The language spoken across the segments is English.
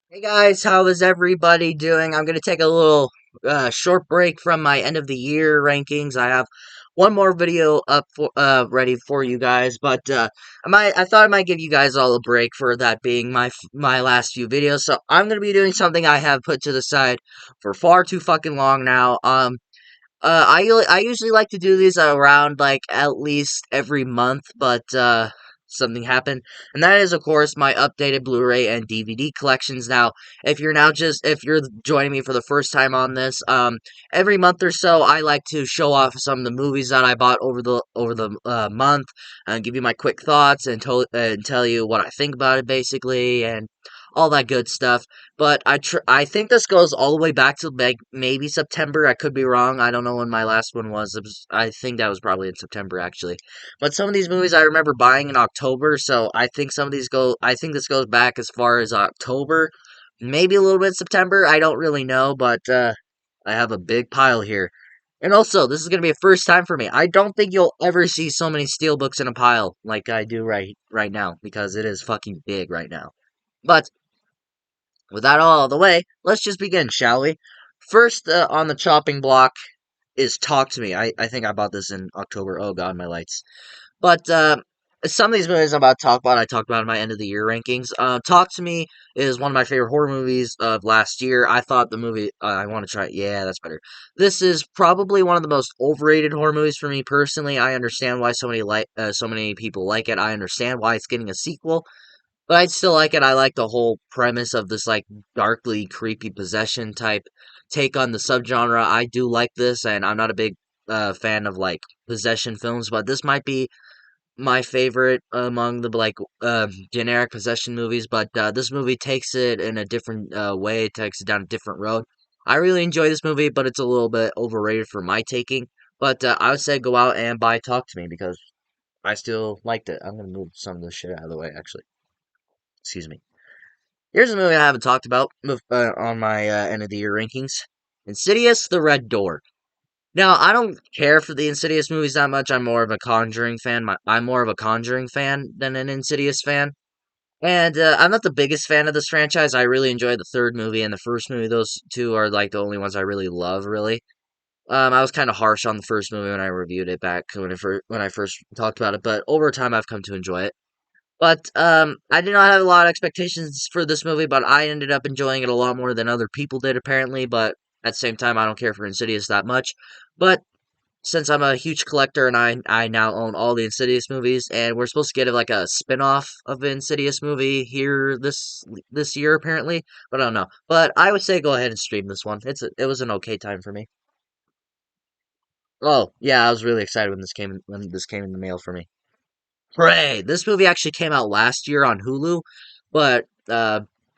Hey guys, how is everybody doing? I'm gonna take a little short break from my end of the year rankings. I have one more video up for ready for you guys, but I thought I might give you guys all a break for that being my last few videos. So I'm gonna be doing something I have put to the side for far too fucking long now. I usually like to do these around like at least every month, but something happened, and that is of course my updated Blu-ray and DVD collections. Now, if you're joining me for the first time on this, every month or so I like to show off some of the movies that I bought over the month, and give you my quick thoughts and tell you what I think about it basically, and all that good stuff. But I think this goes all the way back to like maybe September. I could be wrong. I don't know when my last one was. I think that was probably in September actually. But some of these movies I remember buying in October, so I think some of these go. I think this goes back as far as October, maybe a little bit September. I don't really know, but I have a big pile here. And also, this is gonna be a first time for me. I don't think you'll ever see so many steelbooks in a pile like I do right now because it is fucking big right now. But with that all out of the way, let's just begin, shall we? First on the chopping block is Talk to Me. I think I bought this in October. Oh god, my lights. But some of these movies I'm about to talk about, I talked about in my end of the year rankings. Talk to Me is one of my favorite horror movies of last year. I thought the movie, I want to try, yeah, that's better. This is probably one of the most overrated horror movies for me personally. I understand why so many people like it. I understand why it's getting a sequel. But I still like it. I like the whole premise of this like darkly creepy possession type take on the subgenre. I do like this, and I'm not a big fan of like possession films, but this might be my favorite among the like generic possession movies. But this movie takes it in a different way. It takes it down a different road. I really enjoy this movie, but it's a little bit overrated for my taking. But I would say go out and buy Talk to Me because I still liked it. I'm gonna move some of this shit out of the way, actually. Excuse me. Here's a movie I haven't talked about on my end of the year rankings. Insidious: The Red Door. Now, I don't care for the Insidious movies that much. I'm more of a Conjuring fan. I'm more of a Conjuring fan than an Insidious fan. And I'm not the biggest fan of this franchise. I really enjoyed the third movie and the first movie. Those two are like the only ones I really love, really. I was kind of harsh on the first movie when I reviewed it back when I first talked about it, but over time I've come to enjoy it. But I did not have a lot of expectations for this movie, but I ended up enjoying it a lot more than other people did, apparently. But at the same time, I don't care for Insidious that much. But since I'm a huge collector and I now own all the Insidious movies, and we're supposed to get like a spin-off of the Insidious movie here this year, apparently. But I don't know. But I would say go ahead and stream this one. It was an okay time for me. Oh yeah, I was really excited when this came in the mail for me. Prey. This movie actually came out last year on Hulu, but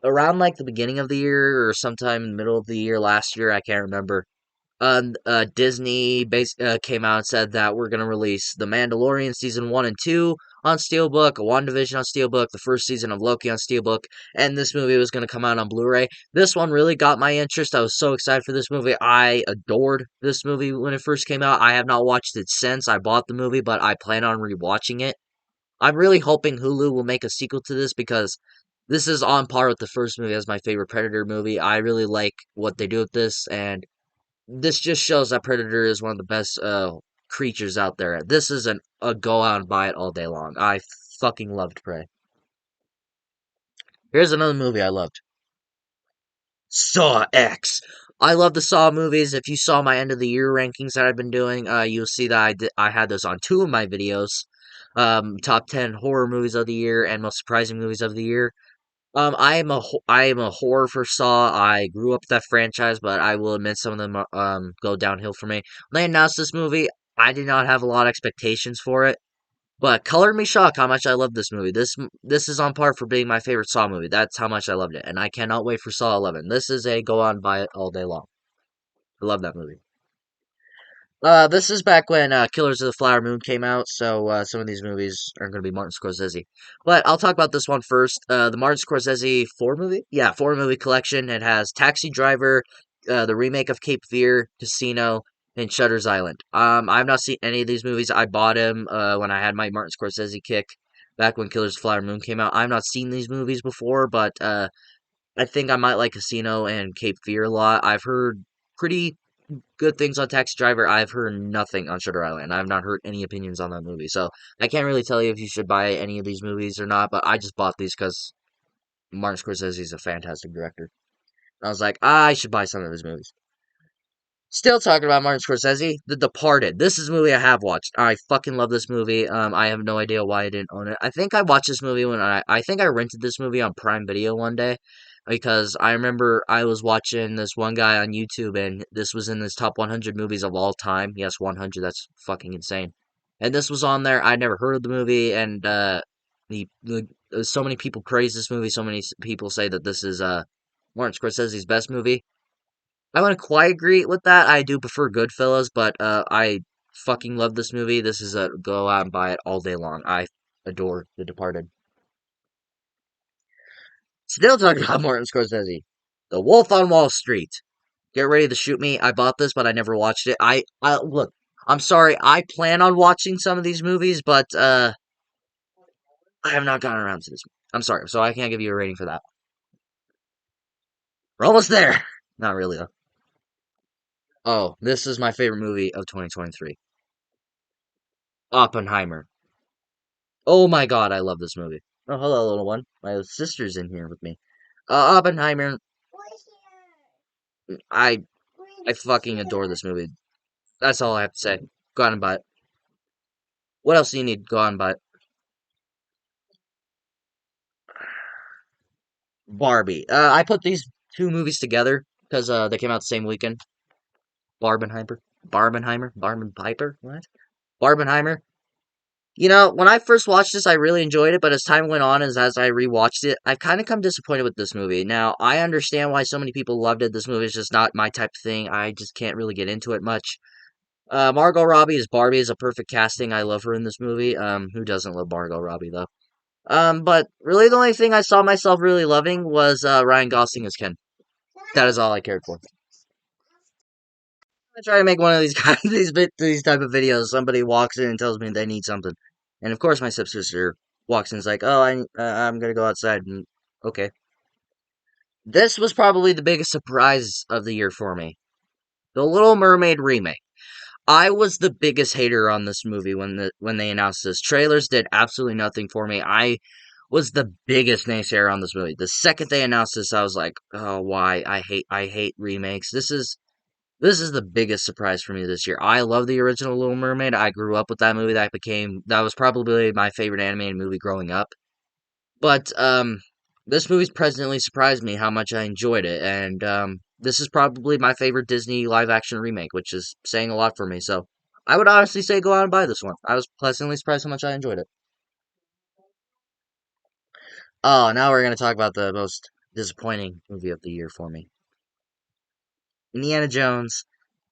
around like the beginning of the year or sometime in the middle of the year last year, I can't remember. Disney came out and said that we're gonna release The Mandalorian season 1 and 2 on Steelbook, WandaVision on Steelbook, the first season of Loki on Steelbook, and this movie was gonna come out on Blu-ray. This one really got my interest. I was so excited for this movie. I adored this movie when it first came out. I have not watched it since I bought the movie, but I plan on rewatching it. I'm really hoping Hulu will make a sequel to this because this is on par with the first movie as my favorite Predator movie. I really like what they do with this, and this just shows that Predator is one of the best creatures out there. This is a go out and buy it all day long. I fucking loved Prey. Here's another movie I loved. Saw X. I love the Saw movies. If you saw my end of the year rankings that I've been doing, you'll see that I had those on two of my videos. Top 10 horror movies of the year and most surprising movies of the year. I am a horror for Saw. I grew up with that franchise, but I will admit some of them go downhill for me. When they announced this movie, I did not have a lot of expectations for it, but colored me shocked how much I love this movie. This is on par for being my favorite Saw movie. That's how much I loved it, and I cannot wait for Saw 11. This is a go on buy it all day long. I love that movie. This is back when Killers of the Flower Moon came out, so some of these movies are going to be Martin Scorsese. But I'll talk about this one first. The Martin Scorsese four movie, yeah, four movie collection. It has Taxi Driver, the remake of Cape Fear, Casino, and Shutter's Island. I've not seen any of these movies. I bought them when I had my Martin Scorsese kick back when Killers of the Flower Moon came out. I've not seen these movies before, but I think I might like Casino and Cape Fear a lot. I've heard pretty good things on Taxi Driver. I've heard nothing on Shutter Island. I've not heard any opinions on that movie. So I can't really tell you if you should buy any of these movies or not, but I just bought these because Martin Scorsese is a fantastic director. I was like, I should buy some of his movies. Still talking about Martin Scorsese, The Departed. This is a movie I have watched. I fucking love this movie. I have no idea why I didn't own it. I think I watched this movie when I think I rented this movie on Prime Video one day because I remember I was watching this one guy on YouTube and this was in his top 100 movies of all time. Yes, 100. That's fucking insane. And this was on there. I'd never heard of the movie, and so many people praise this movie. So many people say that this is Martin Scorsese's best movie. I wouldn't quite agree with that. I do prefer Goodfellas, but I fucking love this movie. This is a go out and buy it all day long. I adore The Departed. Still talking about Martin Scorsese. The Wolf on Wall Street. Get ready to shoot me. I bought this, but I never watched it. I look. I'm sorry. I plan on watching some of these movies, but I have not gotten around to this. I'm sorry, so I can't give you a rating for that. We're almost there. Not really though. Oh, this is my favorite movie of 2023. Oppenheimer. Oh my god, I love this movie. Oh, hello, little one. My sister's in here with me. Oppenheimer. I I fucking adore this movie. That's all I have to say. Go on and buy it. What else do you need? Go on and buy it. Barbie. I put these two movies together because they came out the same weekend. Barbenheimer. What? Barbenheimer. You know, when I first watched this, I really enjoyed it, but as time went on, as I rewatched it, I've kind of come disappointed with this movie. Now, I understand why so many people loved it. This movie is just not my type of thing. I just can't really get into it much. Margot Robbie as Barbie is a perfect casting. I love her in this movie. Who doesn't love Margot Robbie though? But really, the only thing I saw myself really loving was Ryan Gosling as Ken. That is all I cared for. I try to make one of these guys, these type of videos. Somebody walks in and tells me they need something, and of course my stepsister walks in and is like, "Oh, I'm gonna go outside." And okay, this was probably the biggest surprise of the year for me: The Little Mermaid remake. I was the biggest hater on this movie when they announced this. Trailers did absolutely nothing for me. I was the biggest naysayer on this movie. The second they announced this, I was like, "Oh, why? I hate remakes. This is the biggest surprise for me this year. I love the original Little Mermaid. I grew up with that movie. That was probably my favorite animated movie growing up. But this movie's presently surprised me how much I enjoyed it, and this is probably my favorite Disney live action remake, which is saying a lot for me. So I would honestly say go out and buy this one. I was pleasantly surprised how much I enjoyed it. Oh, now we're gonna talk about the most disappointing movie of the year for me: Indiana Jones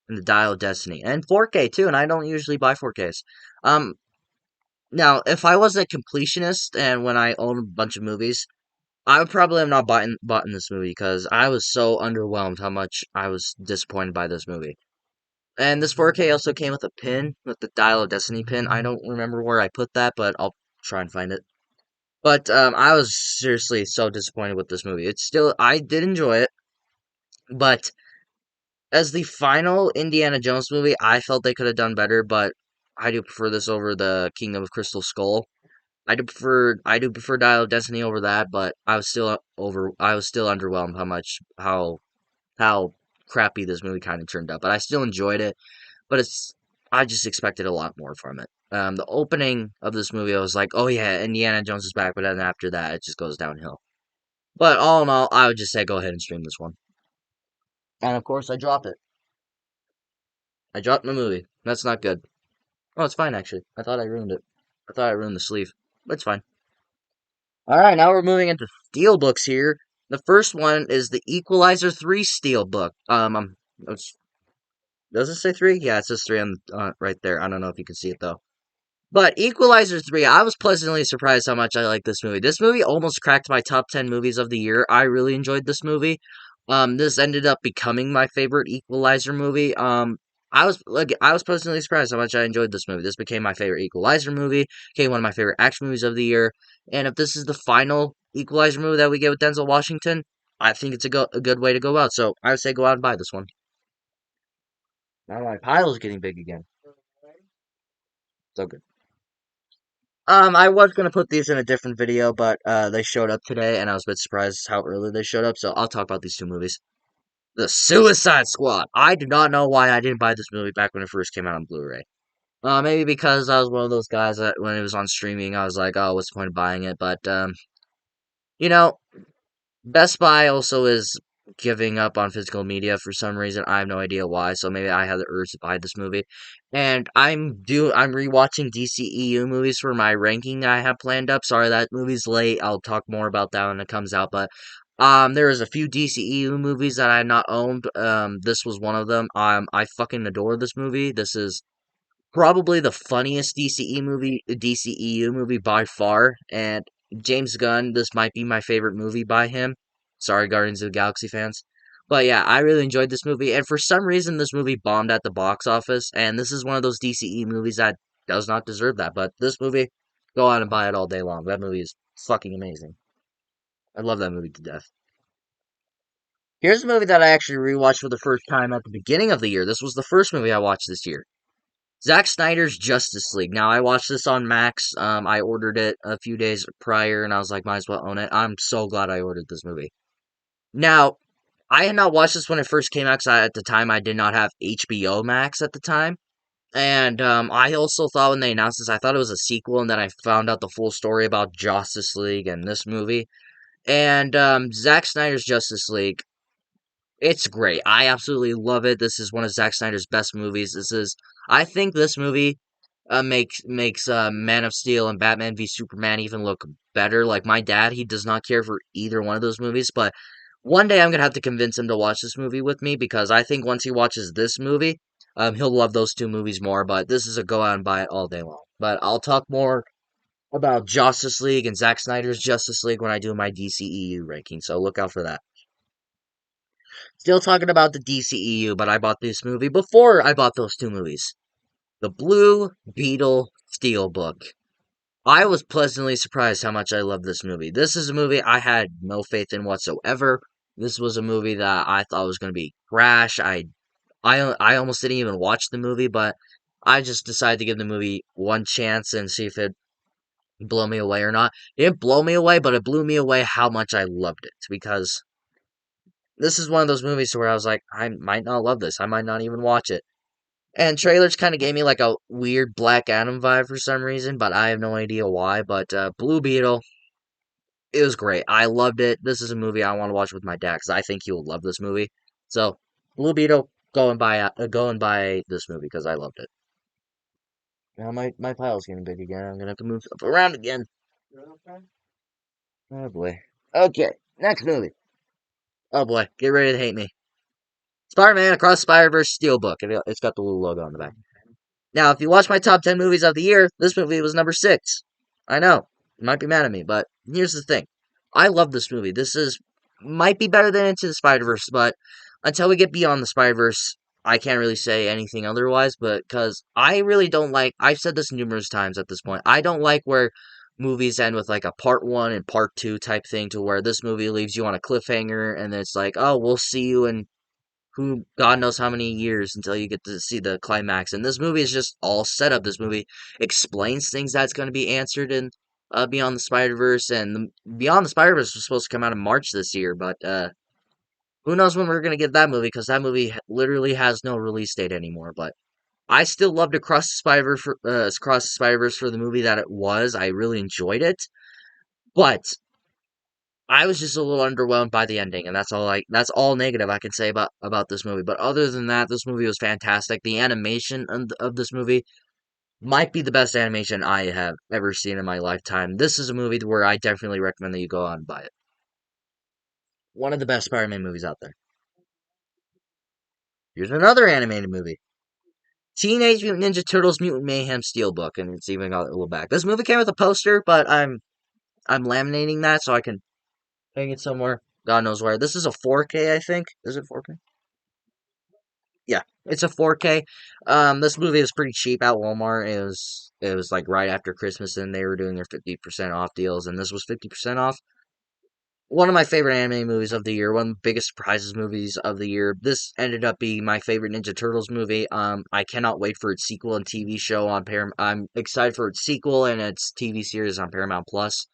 and the Dial of Destiny, and 4K too. And I don't usually buy 4Ks. Um, Now if I was a completionist and when I own a bunch of movies, I would probably have not bought in this movie because I was so underwhelmed how much I was disappointed by this movie. And this 4K also came with a pin, with the Dial of Destiny pin. I don't remember where I put that, but I'll try and find it. But I was seriously so disappointed with this movie. I did enjoy it, but as the final Indiana Jones movie, I felt they could have done better. But I do prefer this over the Kingdom of Crystal Skull. I do prefer Dial of Destiny over that, but I was still underwhelmed how crappy this movie kind of turned out. But I still enjoyed it, but I just expected a lot more from it. The opening of this movie, I was like, oh yeah, Indiana Jones is back, but then after that, it just goes downhill. But all in all, I would just say go ahead and stream this one. And of course, I dropped it. I dropped my movie. That's not good. Oh, it's fine actually. I thought I ruined it. I thought I ruined the sleeve. But it's fine. Alright, now we're moving into steelbooks here. The first one is the Equalizer 3 steelbook. Does it say 3? Yeah, it says 3 on right there. I don't know if you can see it though. But Equalizer 3, I was pleasantly surprised how much I like this movie. This movie almost cracked my top 10 movies of the year. I really enjoyed this movie. This ended up becoming my favorite Equalizer movie. I was pleasantly surprised how much I enjoyed this movie. This became my favorite Equalizer movie, became one of my favorite action movies of the year. And if this is the final Equalizer movie that we get with Denzel Washington, I think it's a good way to go out. So I would say go out and buy this one. Now my pile's getting big again. So good. I was gonna put these in a different video, but they showed up today, and I was a bit surprised how early they showed up. So I'll talk about these two movies. The Suicide Squad. I do not know why I didn't buy this movie back when it first came out on Blu-ray. Maybe because I was one of those guys that when it was on streaming, I was like, oh, what's the point of buying it? But you know, Best Buy also is giving up on physical media for some reason. I have no idea why. So maybe I have the urge to buy this movie. And I'm rewatching DCEU movies for my ranking I have planned up. Sorry that movie's late. I'll talk more about that when it comes out. But there is a few DCEU movies that I had not owned. This was one of them. I fucking adore this movie. This is probably the funniest DCEU movie by far, and James Gunn, this might be my favorite movie by him. Sorry, Guardians of the Galaxy fans. But yeah, I really enjoyed this movie, and for some reason, this movie bombed at the box office, and this is one of those DCE movies that does not deserve that. But this movie, go out and buy it all day long. That movie is fucking amazing. I love that movie to death. Here's a movie that I actually rewatched for the first time at the beginning of the year. This was the first movie I watched this year. Zack Snyder's Justice League. Now, I watched this on Max. I ordered it a few days prior, and I was like, might as well own it. I'm so glad I ordered this movie. Now, I had not watched this when it first came out, because at the time, I did not have HBO Max at the time. And I also thought when they announced this, I thought it was a sequel, and then I found out the full story about Justice League and this movie. And Zack Snyder's Justice League, it's great. I absolutely love it. This is one of Zack Snyder's best movies. I think this movie makes Man of Steel and Batman v Superman even look better. Like my dad, he does not care for either one of those movies, but one day I'm gonna have to convince him to watch this movie with me because I think once he watches this movie, he'll love those two movies more. But this is a go out and buy it all day long. But I'll talk more about Justice League and Zack Snyder's Justice League when I do my DCEU ranking. So look out for that. Still talking about the DCEU, but I bought this movie before I bought those two movies. The Blue Beetle Steelbook. I was pleasantly surprised how much I love this movie. This is a movie I had no faith in whatsoever. This was a movie that I thought was going to be trash. I almost didn't even watch the movie, but I just decided to give the movie one chance and see if it blow me away or not. It didn't blow me away, but it blew me away how much I loved it because this is one of those movies where I was like, I might not love this. I might not even watch it. And trailers kind of gave me like a weird Black Adam vibe for some reason, but I have no idea why. But Blue Beetle, it was great. I loved it. This is a movie I want to watch with my dad because I think he will love this movie. So Blue Beetle, go and buy this movie because I loved it. Now my pile's getting big again. I'm gonna have to move stuff around again. Oh boy. Okay, next movie. Oh boy, get ready to hate me. Spider-Man Across Spider-Verse Steelbook, and it's got the little logo on the back. Now, if you watch my top 10 movies of the year, this movie was number 6. I know, you might be mad at me, but here's the thing. I love this movie. Might be better than Into the Spider-Verse, but until we get beyond the Spider-Verse, I can't really say anything otherwise, but because I really don't like, I've said this numerous times at this point, I don't like where movies end with like a part 1 and part 2 type thing to where this movie leaves you on a cliffhanger and it's like, oh, we'll see you in who God knows how many years until you get to see the climax. And this movie is just all set up. This movie explains things that's going to be answered in Beyond the Spider Verse, and Beyond the Spider Verse was supposed to come out in March this year, but who knows when we're going to get that movie because that movie literally has no release date anymore. But I still loved Across the Spider Verse for the movie that it was. I really enjoyed it, but I was just a little underwhelmed by the ending, and that's all negative I can say about this movie. But other than that, this movie was fantastic. The animation of this movie might be the best animation I have ever seen in my lifetime. This is a movie where I definitely recommend that you go out and buy it. One of the best Spider-Man movies out there. Here's another animated movie. Teenage Mutant Ninja Turtles Mutant Mayhem Steelbook, and it's even got a little back. This movie came with a poster, but I'm laminating that so I can hang it somewhere. God knows where. This is a 4K, I think. Is it 4K? Yeah, it's a 4K. This movie is pretty cheap at Walmart. It was like right after Christmas, and they were doing their 50% off deals, and this was 50% off. one of my favorite anime movies of the year, one of the biggest surprises movies of the year. This ended up being my favorite Ninja Turtles movie. I cannot wait for its sequel and TV show on Paramount. I'm excited for its sequel and its TV series on Paramount Plus.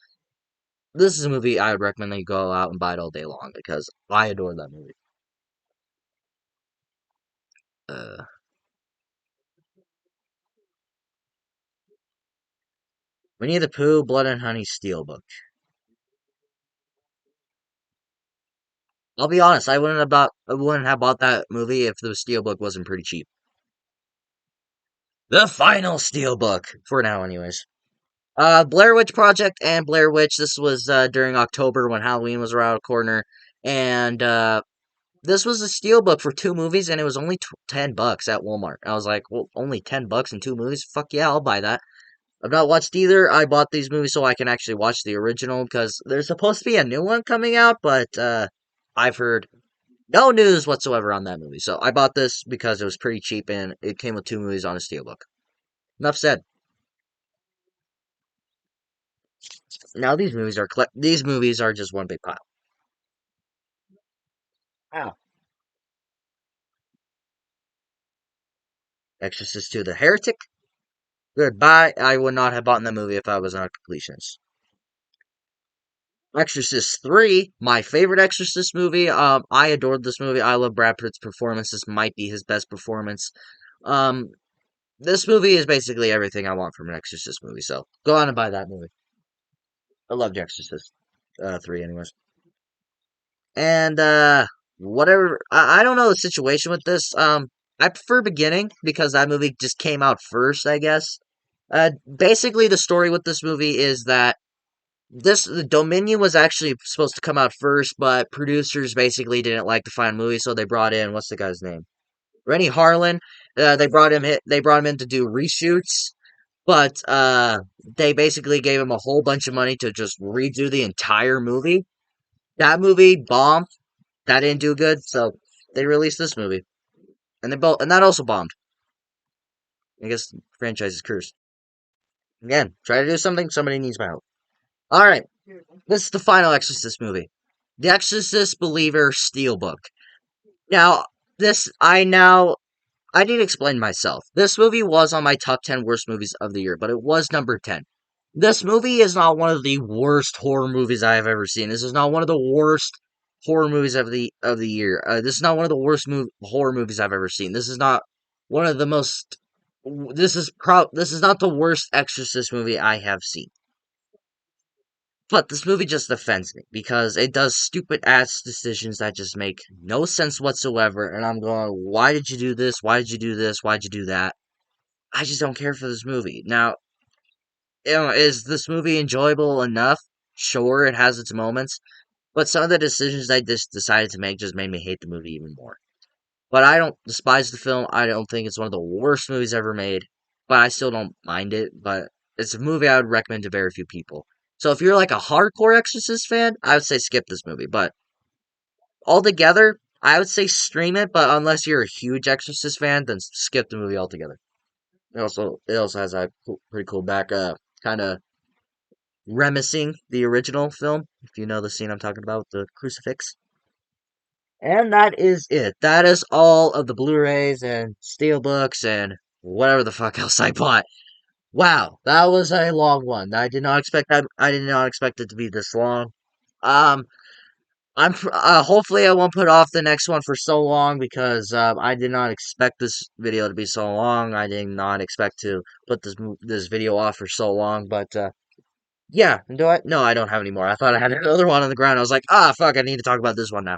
This is a movie I would recommend that you go out and buy it all day long because I adore that movie. Uh, Winnie the Pooh, Blood and Honey Steelbook. I'll be honest, I wouldn't have bought that movie if the Steelbook wasn't pretty cheap. The final Steelbook for now, anyways. Blair Witch Project and Blair Witch. This was during October when Halloween was around the corner, and this was a steelbook for two movies, and it was only $10 at Walmart. I was like, well, only $10 and two movies? Fuck yeah, I'll buy that. I've not watched either. I bought these movies so I can actually watch the original because there's supposed to be a new one coming out, but I've heard no news whatsoever on that movie. So I bought this because it was pretty cheap and it came with two movies on a steelbook. Enough said. Now these movies are just one big pile. Wow. Exorcist 2 The Heretic. Goodbye. I would not have bought that movie if I was not a completionist. Exorcist 3, my favorite Exorcist movie. I adored this movie. I love Brad Pitt's performance. This might be his best performance. Um, this movie is basically everything I want from an Exorcist movie. So go on and buy that movie. I loved Exorcist 3, anyways. And whatever. I don't know the situation with this. I prefer beginning because that movie just came out first, I guess. Basically, the story with this movie is that the Dominion was actually supposed to come out first, but producers basically didn't like the final movie, so they brought in what's the guy's name? Rennie Harlan. They brought him in to do reshoots, but they basically gave him a whole bunch of money to just redo the entire movie. That movie bombed. That didn't do good, so they released this movie, and that also bombed. I guess the franchise is cursed. Again, try to do something. Somebody needs my help. All right, this is the final Exorcist movie, The Exorcist Believer Steelbook. Now, this I need to explain myself. This movie was on my top 10 worst movies of the year, but it was number 10. This movie is not one of the worst horror movies I have ever seen. This is not one of the worst horror movies of the year. This is not one of the worst horror movies I've ever seen. This is not one of the most. This is not the worst Exorcist movie I have seen. But this movie just offends me because it does stupid ass decisions that just make no sense whatsoever. And I'm going, why did you do this? Why did you do this? Why'd you do that? I just don't care for this movie. Now, is this movie enjoyable enough? Sure, it has its moments, but some of the decisions I just decided to make just made me hate the movie even more. But I don't despise the film. I don't think it's one of the worst movies ever made, but I still don't mind it. But it's a movie I would recommend to very few people. So if you're like a hardcore Exorcist fan, I would say skip this movie. But altogether, I would say stream it. But unless you're a huge Exorcist fan, then skip the movie altogether. It also has a pretty cool back kind of reminiscing the original film. If you know the scene I'm talking about, the crucifix. And that is it. That is all of the Blu-rays and steelbooks and whatever the fuck else I bought. Wow, that was a long one. I did not expect that. I did not expect it to be this long. Um, hopefully I won't put off the next one for so long because I did not expect this video to be so long. I did not expect to put this video off for so long. But yeah, do I? No, I don't have any more. I thought I had another one on the ground. I was like, fuck, I need to talk about this one now.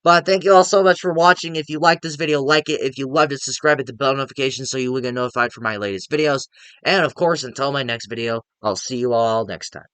But thank you all so much for watching. If you like this video, like it. If you loved it, subscribe, hit the bell notification so you will get notified for my latest videos. And of course, until my next video, I'll see you all next time.